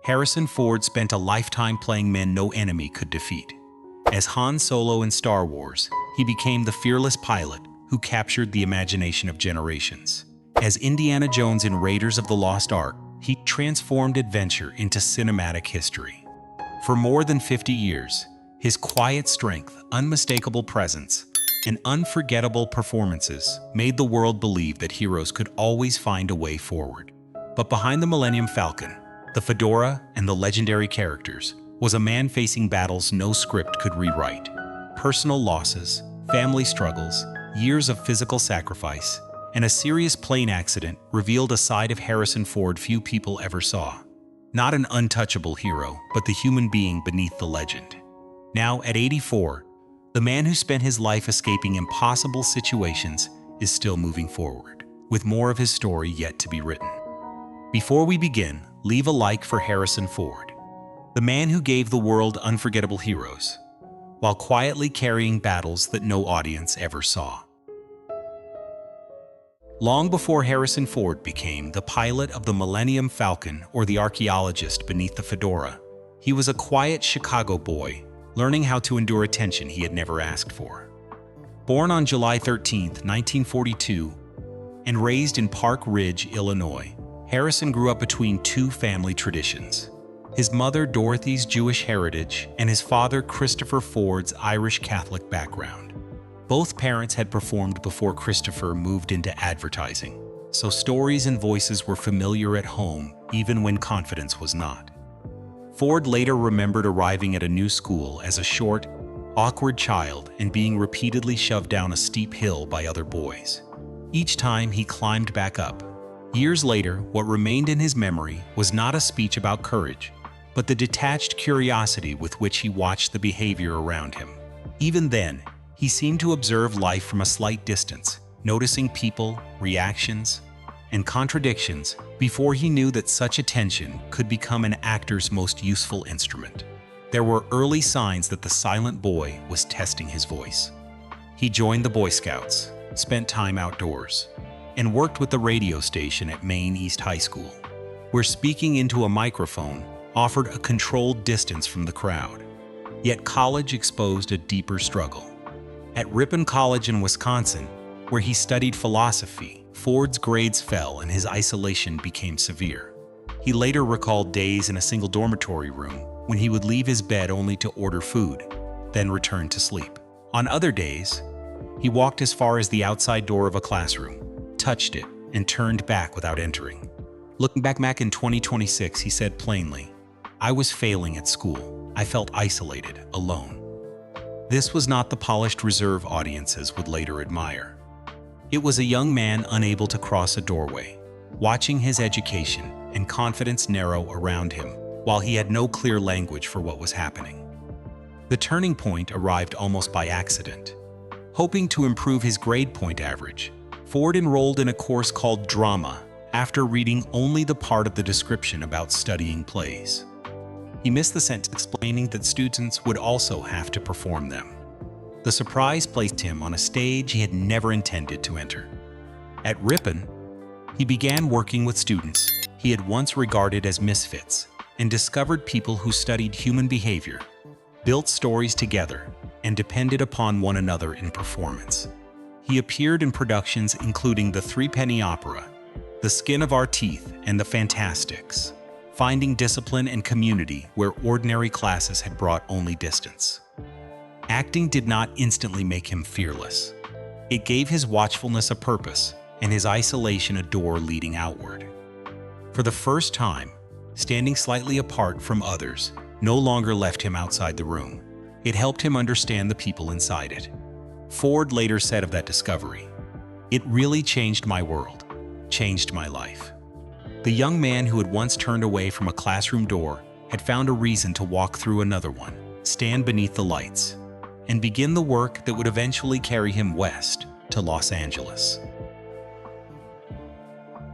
Harrison Ford spent a lifetime playing men no enemy could defeat. As Han Solo in Star Wars, he became the fearless pilot who captured the imagination of generations. As Indiana Jones in Raiders of the Lost Ark, he transformed adventure into cinematic history. For more than 50 years, his quiet strength, unmistakable presence, and unforgettable performances made the world believe that heroes could always find a way forward. But behind the Millennium Falcon, the fedora, and the legendary characters was a man facing battles no script could rewrite. Personal losses, family struggles, years of physical sacrifice, and a serious plane accident revealed a side of Harrison Ford few people ever saw. Not an untouchable hero, but the human being beneath the legend. Now, at 84, the man who spent his life escaping impossible situations is still moving forward, with more of his story yet to be written. Before we begin, leave a like for Harrison Ford, the man who gave the world unforgettable heroes, while quietly carrying battles that no audience ever saw. Long before Harrison Ford became the pilot of the Millennium Falcon or the archaeologist beneath the fedora, he was a quiet Chicago boy, learning how to endure attention he had never asked for. Born on July 13, 1942, and raised in Park Ridge, Illinois, Harrison grew up between two family traditions: his mother Dorothy's Jewish heritage and his father Christopher Ford's Irish Catholic background. Both parents had performed before Christopher moved into advertising, so stories and voices were familiar at home even when confidence was not. Ford later remembered arriving at a new school as a short, awkward child and being repeatedly shoved down a steep hill by other boys. Each time he climbed back up. Years later, what remained in his memory was not a speech about courage, but the detached curiosity with which he watched the behavior around him. Even then, he seemed to observe life from a slight distance, noticing people, reactions, and contradictions before he knew that such attention could become an actor's most useful instrument. There were early signs that the silent boy was testing his voice. He joined the Boy Scouts, spent time outdoors, and worked with the radio station at Maine East High School, where speaking into a microphone offered a controlled distance from the crowd. Yet college exposed a deeper struggle. At Ripon College in Wisconsin, where he studied philosophy, Ford's grades fell and his isolation became severe. He later recalled days in a single dormitory room when he would leave his bed only to order food, then return to sleep. On other days, he walked as far as the outside door of a classroom, touched it, and turned back without entering. Looking back in 2026, he said plainly, "I was failing at school. I felt isolated, alone." This was not the polished reserve audiences would later admire. It was a young man unable to cross a doorway, watching his education and confidence narrow around him while he had no clear language for what was happening. The turning point arrived almost by accident. Hoping to improve his grade point average, Ford enrolled in a course called drama after reading only the part of the description about studying plays. He missed the sentence explaining that students would also have to perform them. The surprise placed him on a stage he had never intended to enter. At Ripon, he began working with students he had once regarded as misfits and discovered people who studied human behavior, built stories together, and depended upon one another in performance. He appeared in productions including The Threepenny Opera, The Skin of Our Teeth, and The Fantastics, finding discipline and community where ordinary classes had brought only distance. Acting did not instantly make him fearless. It gave his watchfulness a purpose and his isolation a door leading outward. For the first time, standing slightly apart from others no longer left him outside the room. It helped him understand the people inside it. Ford later said of that discovery, "It really changed my world, changed my life." The young man who had once turned away from a classroom door had found a reason to walk through another one, stand beneath the lights, and begin the work that would eventually carry him west to Los Angeles.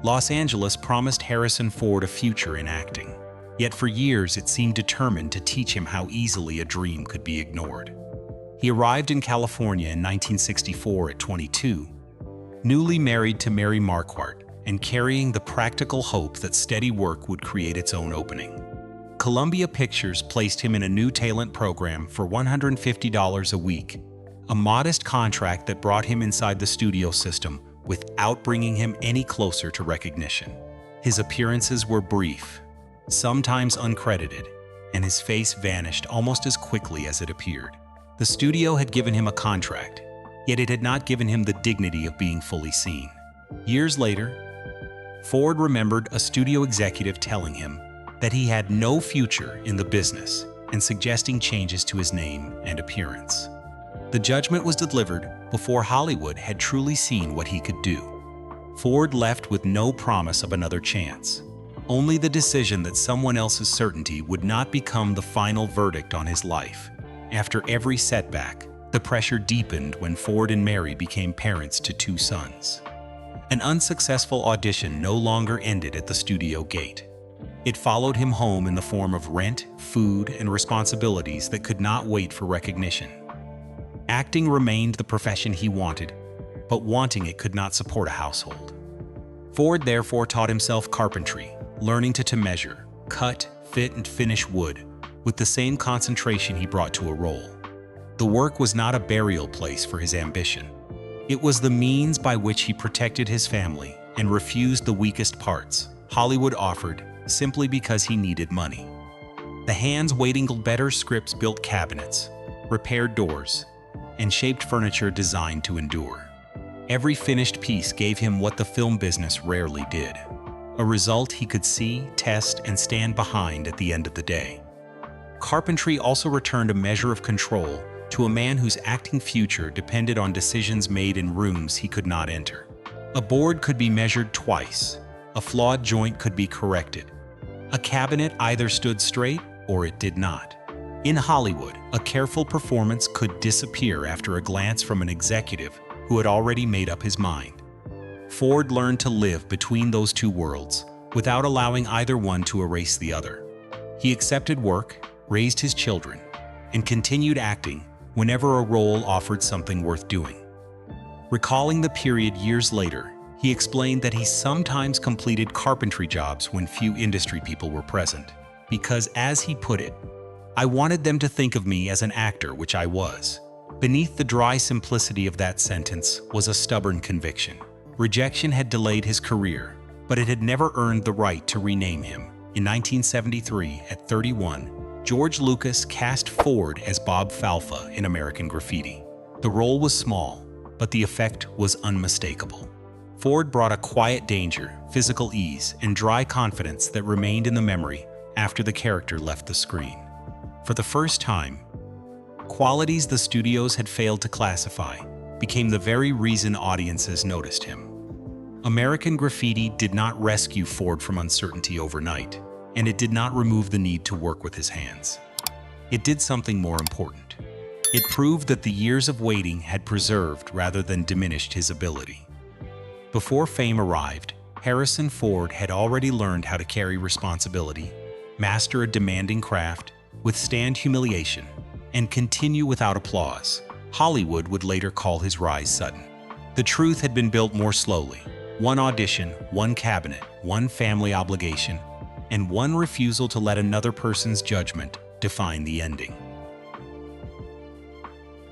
Los Angeles promised Harrison Ford a future in acting, yet for years it seemed determined to teach him how easily a dream could be ignored. He arrived in California in 1964 at 22, newly married to Mary Marquart and carrying the practical hope that steady work would create its own opening. Columbia Pictures placed him in a new talent program for $150 a week, a modest contract that brought him inside the studio system without bringing him any closer to recognition. His appearances were brief, sometimes uncredited, and his face vanished almost as quickly as it appeared. The studio had given him a contract, yet it had not given him the dignity of being fully seen. Years later, Ford remembered a studio executive telling him that he had no future in the business and suggesting changes to his name and appearance. The judgment was delivered before Hollywood had truly seen what he could do. Ford left with no promise of another chance, only the decision that someone else's certainty would not become the final verdict on his life. After every setback, the pressure deepened when Ford and Mary became parents to 2 sons. An unsuccessful audition no longer ended at the studio gate. It followed him home in the form of rent, food, and responsibilities that could not wait for recognition. Acting remained the profession he wanted, but wanting it could not support a household. Ford therefore taught himself carpentry, learning to measure, cut, fit, and finish wood with the same concentration he brought to a role. The work was not a burial place for his ambition. It was the means by which he protected his family and refused the weakest parts Hollywood offered simply because he needed money. The hands waiting better scripts built cabinets, repaired doors, and shaped furniture designed to endure. Every finished piece gave him what the film business rarely did, a result he could see, test, and stand behind at the end of the day. Carpentry also returned a measure of control to a man whose acting future depended on decisions made in rooms he could not enter. A board could be measured twice, a flawed joint could be corrected. A cabinet either stood straight or it did not. In Hollywood, a careful performance could disappear after a glance from an executive who had already made up his mind. Ford learned to live between those 2 worlds without allowing either one to erase the other. He accepted work, raised his children, and continued acting whenever a role offered something worth doing. Recalling the period years later, he explained that he sometimes completed carpentry jobs when few industry people were present, because, as he put it, "I wanted them to think of me as an actor, which I was." Beneath the dry simplicity of that sentence was a stubborn conviction. Rejection had delayed his career, but it had never earned the right to rename him. In 1973, at 31, George Lucas cast Ford as Bob Falfa in American Graffiti. The role was small, but the effect was unmistakable. Ford brought a quiet danger, physical ease, and dry confidence that remained in the memory after the character left the screen. For the first time, qualities the studios had failed to classify became the very reason audiences noticed him. American Graffiti did not rescue Ford from uncertainty overnight, and it did not remove the need to work with his hands. It did something more important. It proved that the years of waiting had preserved rather than diminished his ability. Before fame arrived, Harrison Ford had already learned how to carry responsibility, master a demanding craft, withstand humiliation, and continue without applause. Hollywood would later call his rise sudden. The truth had been built more slowly. One audition, one cabinet, one family obligation, and one refusal to let another person's judgment define the ending.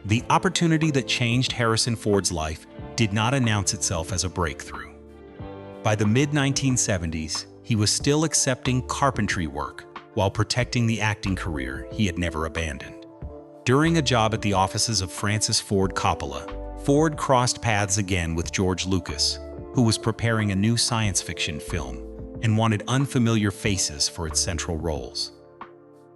The opportunity that changed Harrison Ford's life did not announce itself as a breakthrough. By the mid-1970s, he was still accepting carpentry work while protecting the acting career he had never abandoned. During a job at the offices of Francis Ford Coppola, Ford crossed paths again with George Lucas, who was preparing a new science fiction film and wanted unfamiliar faces for its central roles.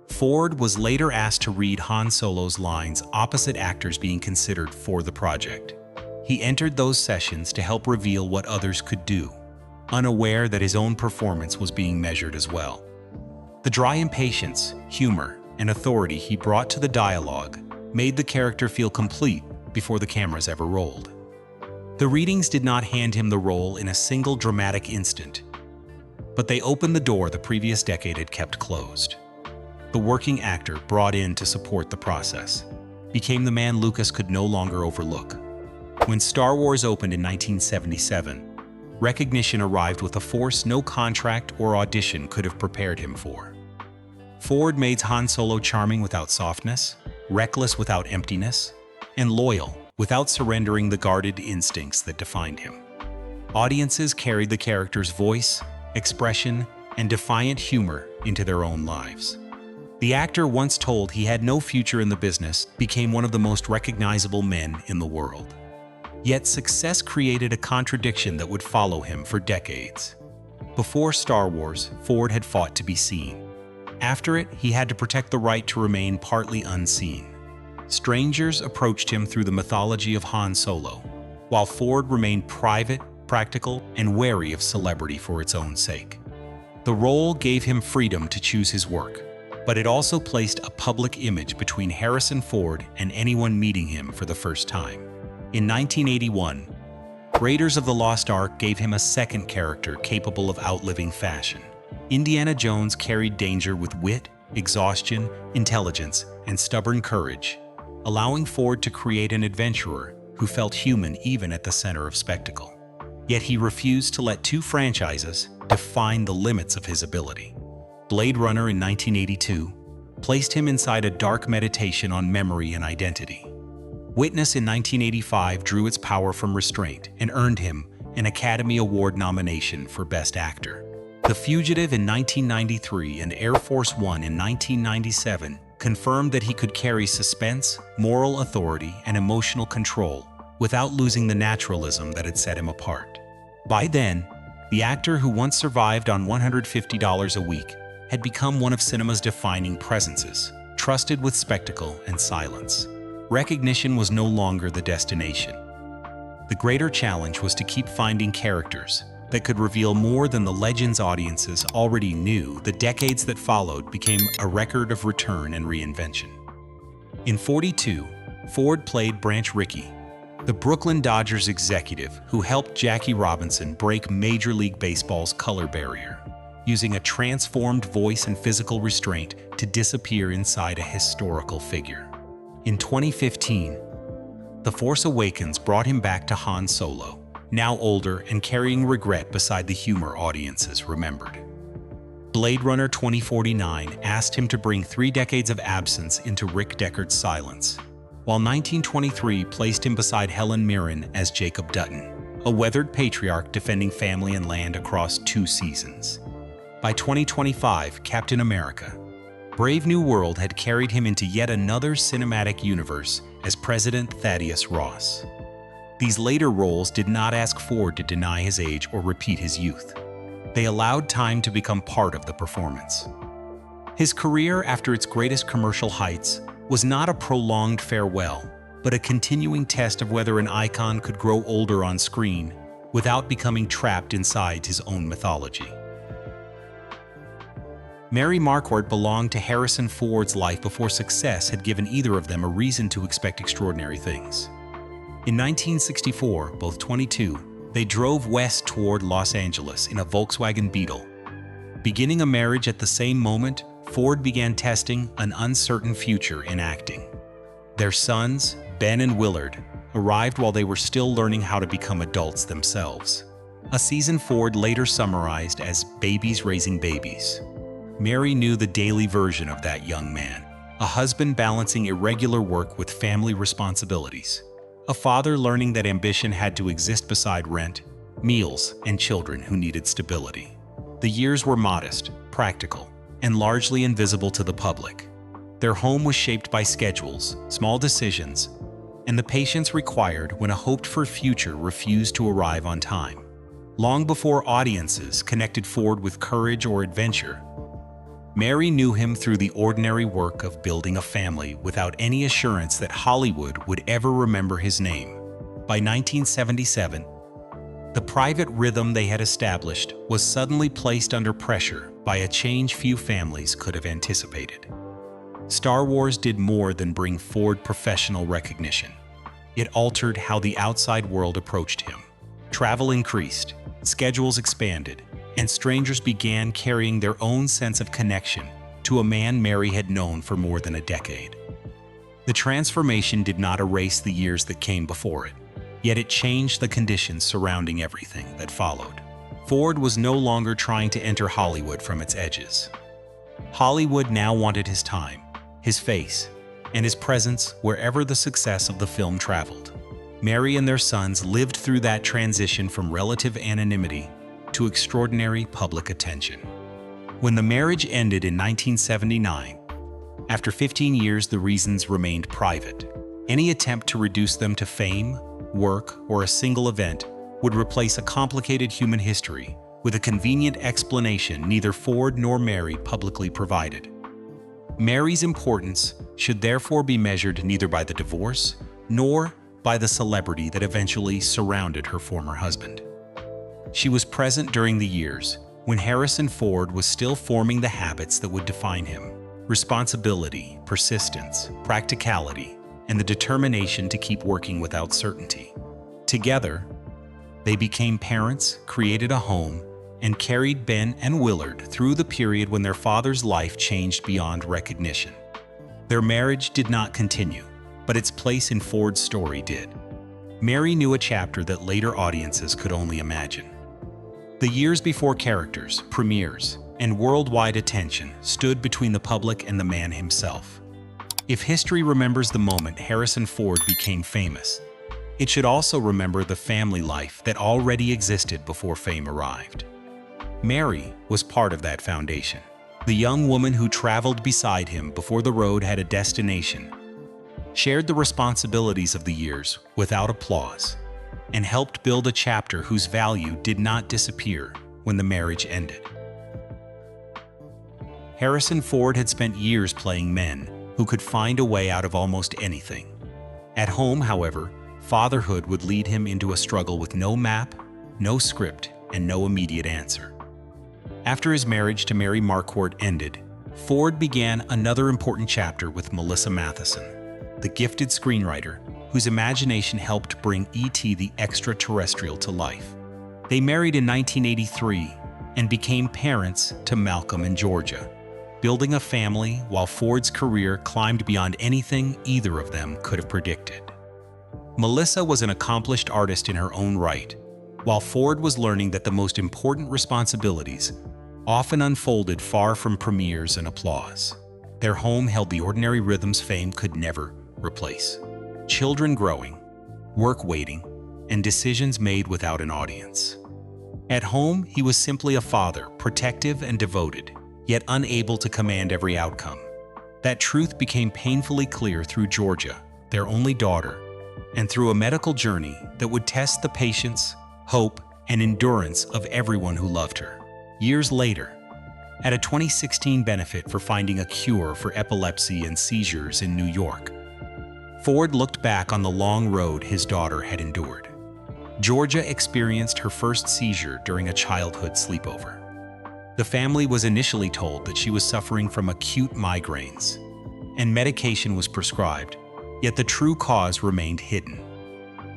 Ford was later asked to read Han Solo's lines opposite actors being considered for the project. He entered those sessions to help reveal what others could do, unaware that his own performance was being measured as well. The dry impatience, humor, and authority he brought to the dialogue made the character feel complete before the cameras ever rolled. The readings did not hand him the role in a single dramatic instant, but they opened the door the previous decade had kept closed. The working actor brought in to support the process became the man Lucas could no longer overlook. When Star Wars opened in 1977, recognition arrived with a force no contract or audition could have prepared him for. Ford made Han Solo charming without softness, reckless without emptiness, and loyal without surrendering the guarded instincts that defined him. Audiences carried the character's voice, expression, and defiant humor into their own lives. The actor, once told he had no future in the business, became one of the most recognizable men in the world. Yet success created a contradiction that would follow him for decades. Before Star Wars, Ford had fought to be seen. After it, he had to protect the right to remain partly unseen. Strangers approached him through the mythology of Han Solo, while Ford remained private, practical, and wary of celebrity for its own sake. The role gave him freedom to choose his work, but it also placed a public image between Harrison Ford and anyone meeting him for the first time. In 1981, Raiders of the Lost Ark gave him a second character capable of outliving fashion. Indiana Jones carried danger with wit, exhaustion, intelligence, and stubborn courage, allowing Ford to create an adventurer who felt human even at the center of spectacle. Yet he refused to let two franchises define the limits of his ability. Blade Runner in 1982 placed him inside a dark meditation on memory and identity. Witness in 1985 drew its power from restraint and earned him an Academy Award nomination for Best Actor. The Fugitive in 1993 and Air Force One in 1997 confirmed that he could carry suspense, moral authority, and emotional control without losing the naturalism that had set him apart. By then, the actor who once survived on $150 a week had become one of cinema's defining presences, trusted with spectacle and silence. Recognition was no longer the destination. The greater challenge was to keep finding characters that could reveal more than the legends audiences already knew. The decades that followed became a record of return and reinvention. In 42, Ford played Branch Rickey, the Brooklyn Dodgers executive who helped Jackie Robinson break Major League Baseball's color barrier, using a transformed voice and physical restraint to disappear inside a historical figure. In 2015, The Force Awakens brought him back to Han Solo, now older and carrying regret beside the humor audiences remembered. Blade Runner 2049 asked him to bring 3 decades of absence into Rick Deckard's silence, while 1923 placed him beside Helen Mirren as Jacob Dutton, a weathered patriarch defending family and land across 2 seasons. By 2025, Captain America: Brave New World had carried him into yet another cinematic universe as President Thaddeus Ross. These later roles did not ask Ford to deny his age or repeat his youth. They allowed time to become part of the performance. His career, after its greatest commercial heights, was not a prolonged farewell, but a continuing test of whether an icon could grow older on screen without becoming trapped inside his own mythology. Mary Marquart belonged to Harrison Ford's life before success had given either of them a reason to expect extraordinary things. In 1964, both 22, they drove west toward Los Angeles in a Volkswagen Beetle. Beginning a marriage at the same moment, Ford began testing an uncertain future in acting. Their sons, Ben and Willard, arrived while they were still learning how to become adults themselves. A season Ford later summarized as "babies raising babies." Mary knew the daily version of that young man, a husband balancing irregular work with family responsibilities, a father learning that ambition had to exist beside rent, meals, and children who needed stability. The years were modest, practical, and largely invisible to the public. Their home was shaped by schedules, small decisions, and the patience required when a hoped-for future refused to arrive on time. Long before audiences connected Ford with courage or adventure, Mary knew him through the ordinary work of building a family without any assurance that Hollywood would ever remember his name. By 1977, the private rhythm they had established was suddenly placed under pressure by a change few families could have anticipated. Star Wars did more than bring Ford professional recognition. It altered how the outside world approached him. Travel increased, schedules expanded, and strangers began carrying their own sense of connection to a man Mary had known for more than a decade. The transformation did not erase the years that came before it, yet it changed the conditions surrounding everything that followed. Ford was no longer trying to enter Hollywood from its edges. Hollywood now wanted his time, his face, and his presence wherever the success of the film traveled. Mary and their sons lived through that transition from relative anonymity to extraordinary public attention. When the marriage ended in 1979, after 15 years the reasons remained private. Any attempt to reduce them to fame, work, or a single event would replace a complicated human history with a convenient explanation neither Ford nor Mary publicly provided. Mary's importance should therefore be measured neither by the divorce nor by the celebrity that eventually surrounded her former husband. She was present during the years when Harrison Ford was still forming the habits that would define him: responsibility, persistence, practicality, and the determination to keep working without certainty. Together, they became parents, created a home, and carried Ben and Willard through the period when their father's life changed beyond recognition. Their marriage did not continue, but its place in Ford's story did. Mary knew a chapter that later audiences could only imagine. The years before characters, premieres, and worldwide attention stood between the public and the man himself. If history remembers the moment Harrison Ford became famous, it should also remember the family life that already existed before fame arrived. Mary was part of that foundation, the young woman who traveled beside him before the road had a destination, shared the responsibilities of the years without applause, and helped build a chapter whose value did not disappear when the marriage ended. Harrison Ford had spent years playing men who could find a way out of almost anything. At home, however, fatherhood would lead him into a struggle with no map, no script, and no immediate answer. After his marriage to Mary Marquart ended, Ford began another important chapter with Melissa Matheson, the gifted screenwriter whose imagination helped bring E.T. the extraterrestrial to life. They married in 1983 and became parents to Malcolm and Georgia, building a family while Ford's career climbed beyond anything either of them could have predicted. Melissa was an accomplished artist in her own right, while Ford was learning that the most important responsibilities often unfolded far from premieres and applause. Their home held the ordinary rhythms fame could never replace. Children growing, work waiting, and decisions made without an audience. At home, he was simply a father, protective and devoted, yet unable to command every outcome. That truth became painfully clear through Georgia, their only daughter, and through a medical journey that would test the patience, hope, and endurance of everyone who loved her. Years later, at a 2016 benefit for finding a cure for epilepsy and seizures in New York, Ford looked back on the long road his daughter had endured. Georgia experienced her first seizure during a childhood sleepover. The family was initially told that she was suffering from acute migraines, and medication was prescribed, yet the true cause remained hidden.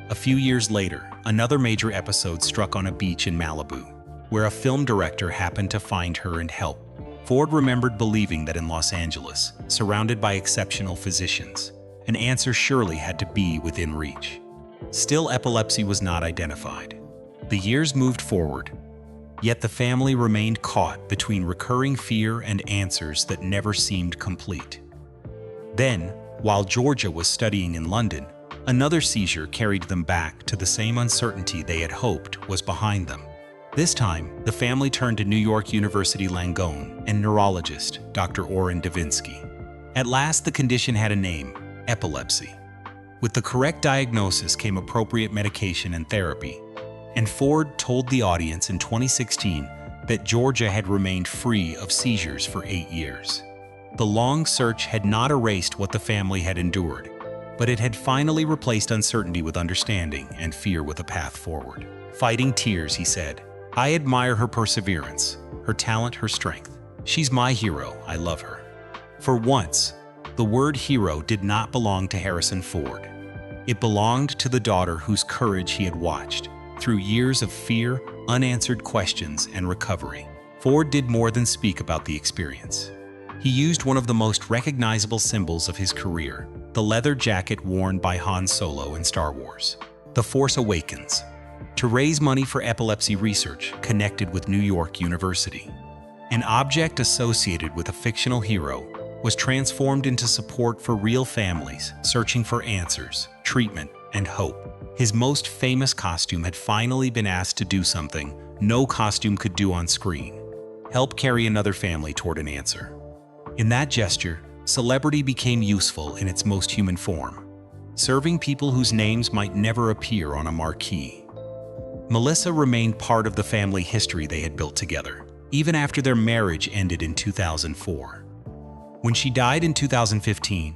A few years later, another major episode struck on a beach in Malibu, where a film director happened to find her and help. Ford remembered believing that in Los Angeles, surrounded by exceptional physicians, an answer surely had to be within reach. Still, epilepsy was not identified. The years moved forward, yet the family remained caught between recurring fear and answers that never seemed complete. Then, while Georgia was studying in London, another seizure carried them back to the same uncertainty they had hoped was behind them. This time, the family turned to New York University Langone and neurologist Dr. Orrin Davinsky. At last, the condition had a name: epilepsy. With the correct diagnosis came appropriate medication and therapy, and Ford told the audience in 2016 that Georgia had remained free of seizures for 8 years. The long search had not erased what the family had endured, but it had finally replaced uncertainty with understanding and fear with a path forward. Fighting tears, he said, "I admire her perseverance, her talent, her strength. She's my hero. I love her." For once, the word hero did not belong to Harrison Ford. It belonged to the daughter whose courage he had watched through years of fear, unanswered questions, and recovery. Ford did more than speak about the experience. He used one of the most recognizable symbols of his career, the leather jacket worn by Han Solo in Star Wars, The Force Awakens, to raise money for epilepsy research connected with New York University. An object associated with a fictional hero was transformed into support for real families searching for answers, treatment, and hope. His most famous costume had finally been asked to do something no costume could do on screen: help carry another family toward an answer. In that gesture, celebrity became useful in its most human form, serving people whose names might never appear on a marquee. Melissa remained part of the family history they had built together, even after their marriage ended in 2004. When she died in 2015,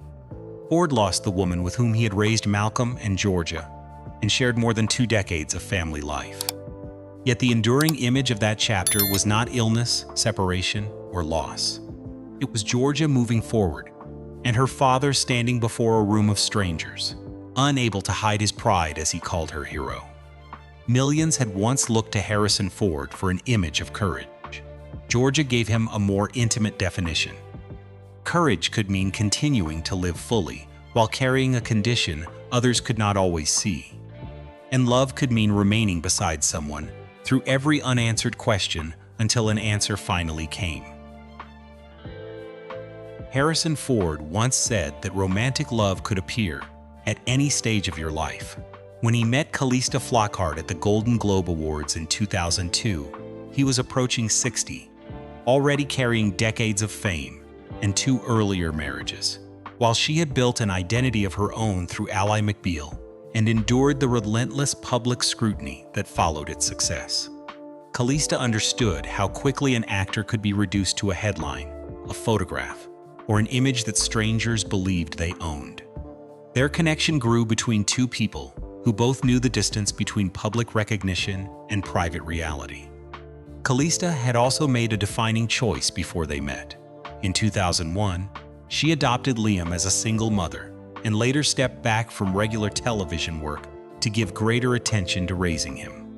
Ford lost the woman with whom he had raised Malcolm and Georgia and shared more than 2 decades of family life. Yet the enduring image of that chapter was not illness, separation, or loss. It was Georgia moving forward, and her father standing before a room of strangers, unable to hide his pride as he called her hero. Millions had once looked to Harrison Ford for an image of courage. Georgia gave him a more intimate definition. Courage could mean continuing to live fully while carrying a condition others could not always see. And love could mean remaining beside someone through every unanswered question until an answer finally came. Harrison Ford once said that romantic love could appear at any stage of your life. When he met Calista Flockhart at the Golden Globe Awards in 2002, he was approaching 60, already carrying decades of fame and 2 earlier marriages, while she had built an identity of her own through Ally McBeal and endured the relentless public scrutiny that followed its success. Calista understood how quickly an actor could be reduced to a headline, a photograph, or an image that strangers believed they owned. Their connection grew between 2 people who both knew the distance between public recognition and private reality. Calista had also made a defining choice before they met. In 2001, she adopted Liam as a single mother and later stepped back from regular television work to give greater attention to raising him.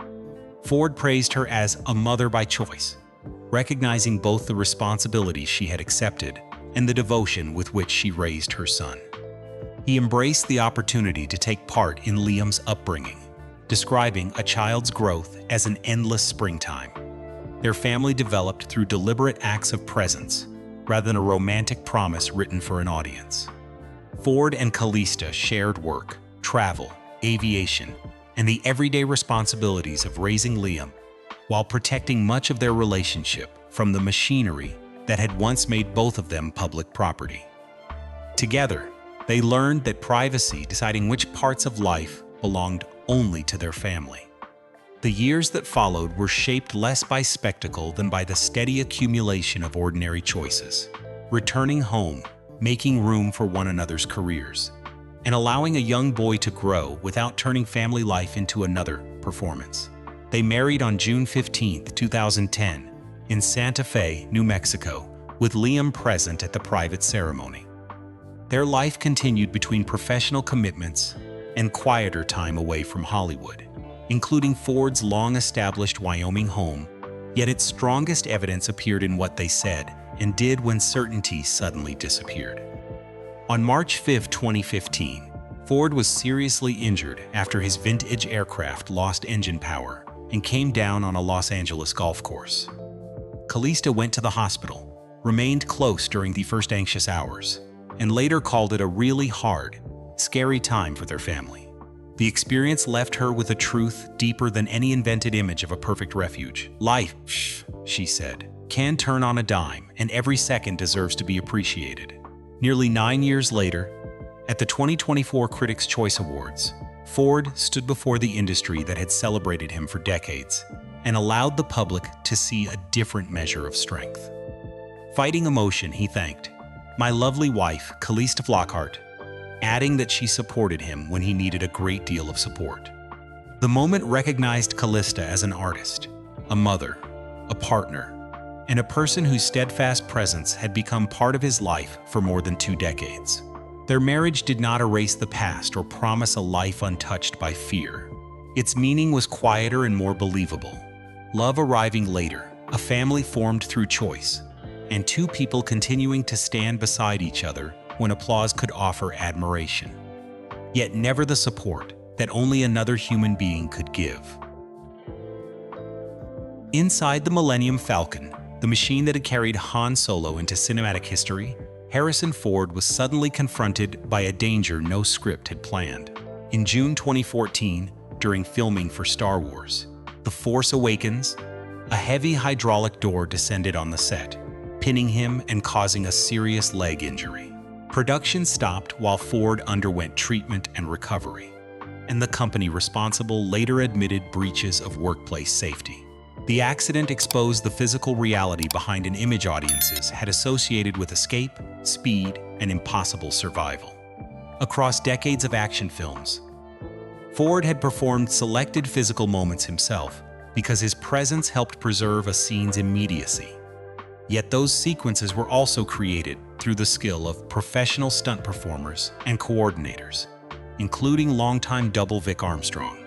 Ford praised her as a mother by choice, recognizing both the responsibility she had accepted and the devotion with which she raised her son. He embraced the opportunity to take part in Liam's upbringing, describing a child's growth as an endless springtime. Their family developed through deliberate acts of presence, rather than a romantic promise written for an audience. Ford and Calista shared work, travel, aviation, and the everyday responsibilities of raising Liam, while protecting much of their relationship from the machinery that had once made both of them public property. Together, they learned that privacy, deciding which parts of life, belonged only to their family. The years that followed were shaped less by spectacle than by the steady accumulation of ordinary choices. Returning home, making room for one another's careers, and allowing a young boy to grow without turning family life into another performance. They married on June 15, 2010, in Santa Fe, New Mexico, with Liam present at the private ceremony. Their life continued between professional commitments and quieter time away from Hollywood, including Ford's long-established Wyoming home, yet its strongest evidence appeared in what they said and did when certainty suddenly disappeared. On March 5, 2015, Ford was seriously injured after his vintage aircraft lost engine power and came down on a Los Angeles golf course. Calista went to the hospital, remained close during the first anxious hours, and later called it a really hard, scary time for their family. The experience left her with a truth deeper than any invented image of a perfect refuge. Life, she said, can turn on a dime, and every second deserves to be appreciated. Nearly 9 years later, at the 2024 Critics' Choice Awards, Ford stood before the industry that had celebrated him for decades and allowed the public to see a different measure of strength. Fighting emotion, he thanked my lovely wife, Calista Flockhart, adding that she supported him when he needed a great deal of support. The moment recognized Calista as an artist, a mother, a partner, and a person whose steadfast presence had become part of his life for more than 2 decades. Their marriage did not erase the past or promise a life untouched by fear. Its meaning was quieter and more believable. Love arriving later, a family formed through choice, and 2 people continuing to stand beside each other when applause could offer admiration, yet never the support that only another human being could give. Inside the Millennium Falcon, the machine that had carried Han Solo into cinematic history, Harrison Ford was suddenly confronted by a danger no script had planned. In June 2014, during filming for Star Wars, The Force Awakens, a heavy hydraulic door descended on the set, pinning him and causing a serious leg injury. Production stopped while Ford underwent treatment and recovery, and the company responsible later admitted breaches of workplace safety. The accident exposed the physical reality behind an image audiences had associated with escape, speed, and impossible survival. Across decades of action films, Ford had performed selected physical moments himself because his presence helped preserve a scene's immediacy. Yet those sequences were also created through the skill of professional stunt performers and coordinators, including longtime double Vic Armstrong.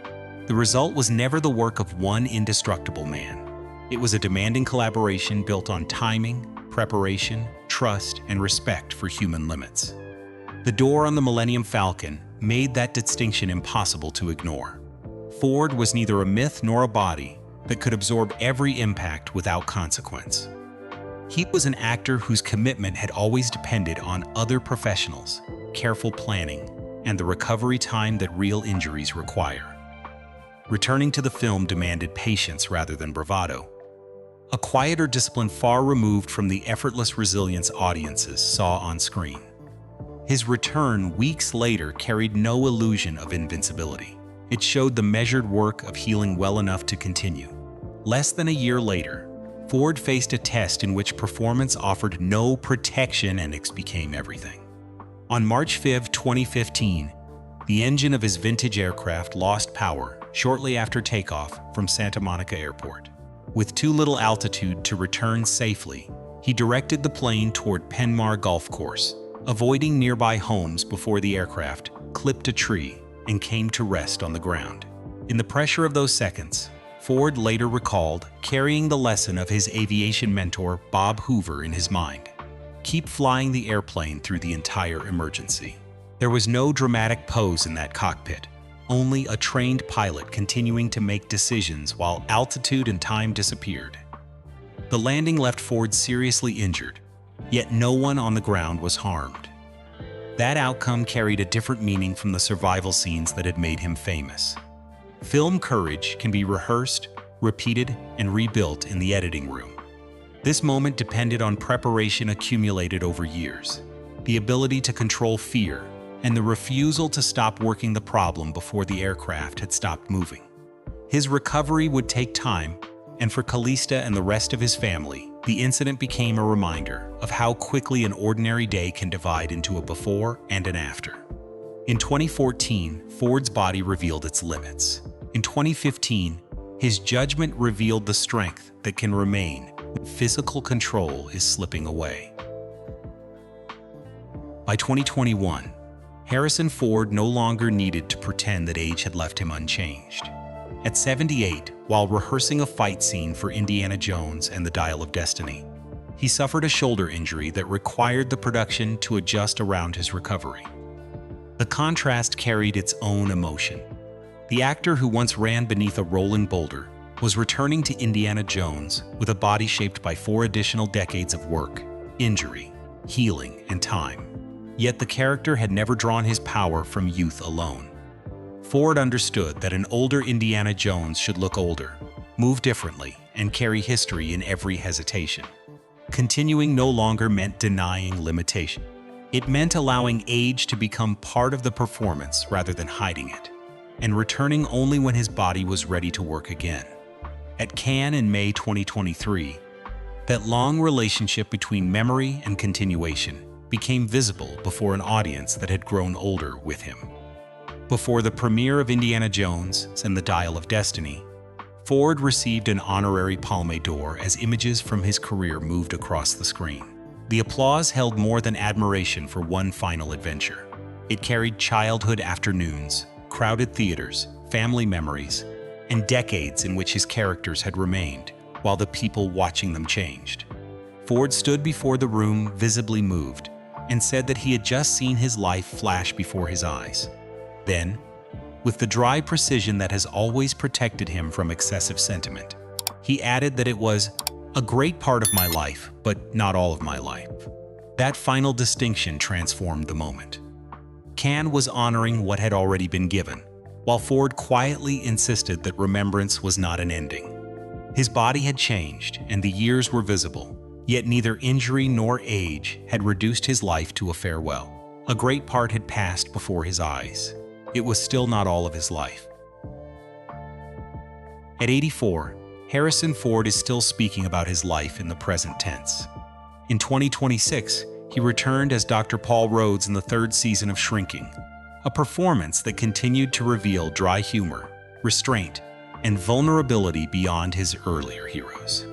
The result was never the work of one indestructible man. It was a demanding collaboration built on timing, preparation, trust, and respect for human limits. The door on the Millennium Falcon made that distinction impossible to ignore. Ford was neither a myth nor a body that could absorb every impact without consequence. He was an actor whose commitment had always depended on other professionals, careful planning, and the recovery time that real injuries require. Returning to the film demanded patience rather than bravado, a quieter discipline far removed from the effortless resilience audiences saw on screen. His return weeks later carried no illusion of invincibility. It showed the measured work of healing well enough to continue. Less than a year later, Ford faced a test in which performance offered no protection and it became everything. On March 5, 2015, the engine of his vintage aircraft lost power shortly after takeoff from Santa Monica Airport. With too little altitude to return safely, he directed the plane toward Penmar Golf Course, avoiding nearby homes before the aircraft clipped a tree and came to rest on the ground. In the pressure of those seconds, Ford later recalled carrying the lesson of his aviation mentor Bob Hoover in his mind: keep flying the airplane through the entire emergency. There was no dramatic pose in that cockpit, only a trained pilot continuing to make decisions while altitude and time disappeared. The landing left Ford seriously injured, yet no one on the ground was harmed. That outcome carried a different meaning from the survival scenes that had made him famous. Film courage can be rehearsed, repeated, and rebuilt in the editing room. This moment depended on preparation accumulated over years, the ability to control fear, and the refusal to stop working the problem before the aircraft had stopped moving. His recovery would take time, and for Calista and the rest of his family, the incident became a reminder of how quickly an ordinary day can divide into a before and an after. In 2014, Ford's body revealed its limits. In 2015, his judgment revealed the strength that can remain when physical control is slipping away. By 2021, Harrison Ford no longer needed to pretend that age had left him unchanged. At 78, while rehearsing a fight scene for Indiana Jones and the Dial of Destiny, he suffered a shoulder injury that required the production to adjust around his recovery. The contrast carried its own emotion. The actor who once ran beneath a rolling boulder was returning to Indiana Jones with a body shaped by 4 additional decades of work, injury, healing, and time. Yet the character had never drawn his power from youth alone. Ford understood that an older Indiana Jones should look older, move differently, and carry history in every hesitation. Continuing no longer meant denying limitation. It meant allowing age to become part of the performance rather than hiding it, and returning only when his body was ready to work again. At Cannes in May 2023, that long relationship between memory and continuation became visible before an audience that had grown older with him. Before the premiere of Indiana Jones and the Dial of Destiny, Ford received an honorary Palme d'Or as images from his career moved across the screen. The applause held more than admiration for one final adventure. It carried childhood afternoons, crowded theaters, family memories, and decades in which his characters had remained, while the people watching them changed. Ford stood before the room visibly moved, and said that he had just seen his life flash before his eyes. Then, with the dry precision that has always protected him from excessive sentiment, he added that it was A great part of my life, but not all of my life. That final distinction transformed the moment. Can was honoring what had already been given, while Ford quietly insisted that remembrance was not an ending. His body had changed, and the years were visible, yet neither injury nor age had reduced his life to a farewell. A great part had passed before his eyes. It was still not all of his life. At 84, Harrison Ford is still speaking about his life in the present tense. In 2026, he returned as Dr. Paul Rhodes in the third season of Shrinking, a performance that continued to reveal dry humor, restraint, and vulnerability beyond his earlier heroes.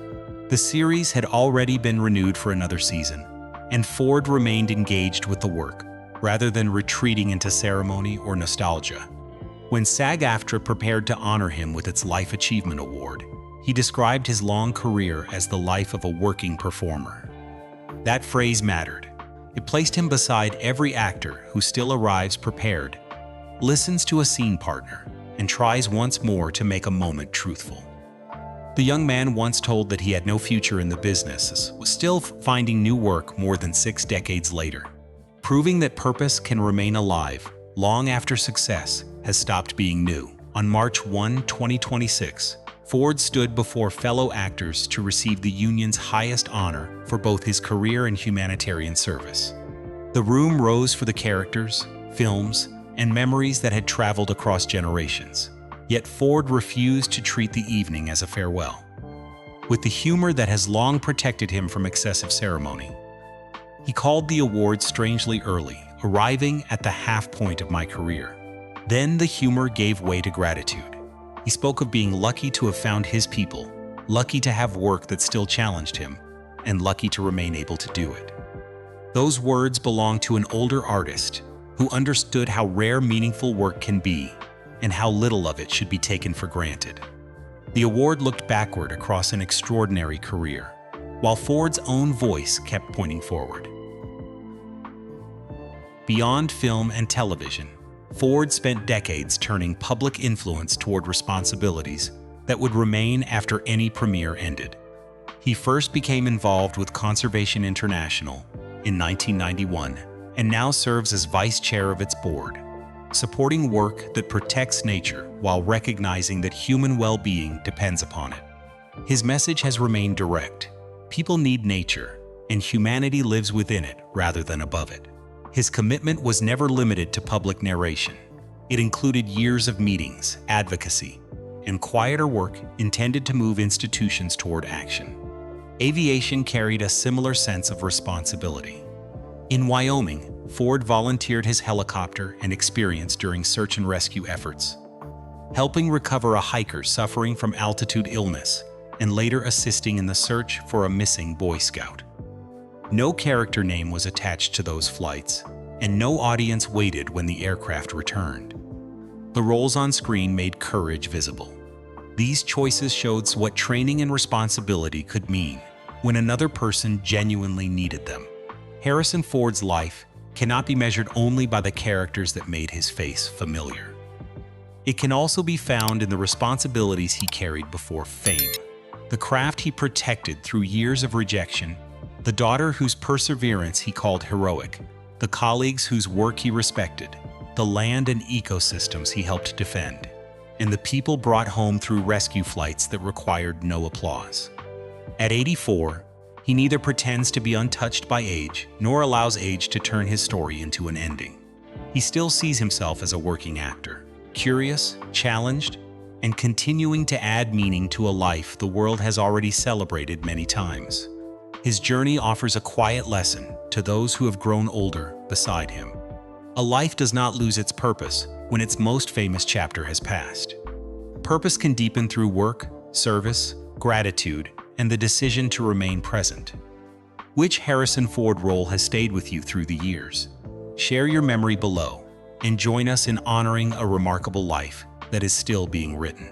The series had already been renewed for another season, and Ford remained engaged with the work, rather than retreating into ceremony or nostalgia. When SAG-AFTRA prepared to honor him with its Life Achievement Award, he described his long career as the life of a working performer. That phrase mattered. It placed him beside every actor who still arrives prepared, listens to a scene partner, and tries once more to make a moment truthful. The young man, once told that he had no future in the business, was still finding new work more than 6 decades later, proving that purpose can remain alive long after success has stopped being new. On March 1, 2026, Ford stood before fellow actors to receive the union's highest honor for both his career and humanitarian service. The room rose for the characters, films, and memories that had traveled across generations. Yet Ford refused to treat the evening as a farewell. With the humor that has long protected him from excessive ceremony, he called the award strangely early, arriving at the half point of my career. Then the humor gave way to gratitude. He spoke of being lucky to have found his people, lucky to have work that still challenged him, and lucky to remain able to do it. Those words belong to an older artist who understood how rare meaningful work can be and how little of it should be taken for granted. The award looked backward across an extraordinary career, while Ford's own voice kept pointing forward. Beyond film and television, Ford spent decades turning public influence toward responsibilities that would remain after any premiere ended. He first became involved with Conservation International in 1991 and now serves as vice chair of its board, supporting work that protects nature while recognizing that human well-being depends upon it. His message has remained direct. People need nature, and humanity lives within it rather than above it. His commitment was never limited to public narration. It included years of meetings, advocacy, and quieter work intended to move institutions toward action. Aviation carried a similar sense of responsibility. In Wyoming, Ford volunteered his helicopter and experience during search and rescue efforts, helping recover a hiker suffering from altitude illness and later assisting in the search for a missing Boy Scout. No character name was attached to those flights, and no audience waited when the aircraft returned. The roles on screen made courage visible. These choices showed what training and responsibility could mean when another person genuinely needed them. Harrison Ford's life cannot be measured only by the characters that made his face familiar. It can also be found in the responsibilities he carried before fame, the craft he protected through years of rejection, the daughter whose perseverance he called heroic, the colleagues whose work he respected, the land and ecosystems he helped defend, and the people brought home through rescue flights that required no applause. At 84, he neither pretends to be untouched by age nor allows age to turn his story into an ending. He still sees himself as a working actor, curious, challenged, and continuing to add meaning to a life the world has already celebrated many times. His journey offers a quiet lesson to those who have grown older beside him. A life does not lose its purpose when its most famous chapter has passed. Purpose can deepen through work, service, gratitude, and the decision to remain present. Which Harrison Ford role has stayed with you through the years? Share your memory below and join us in honoring a remarkable life that is still being written.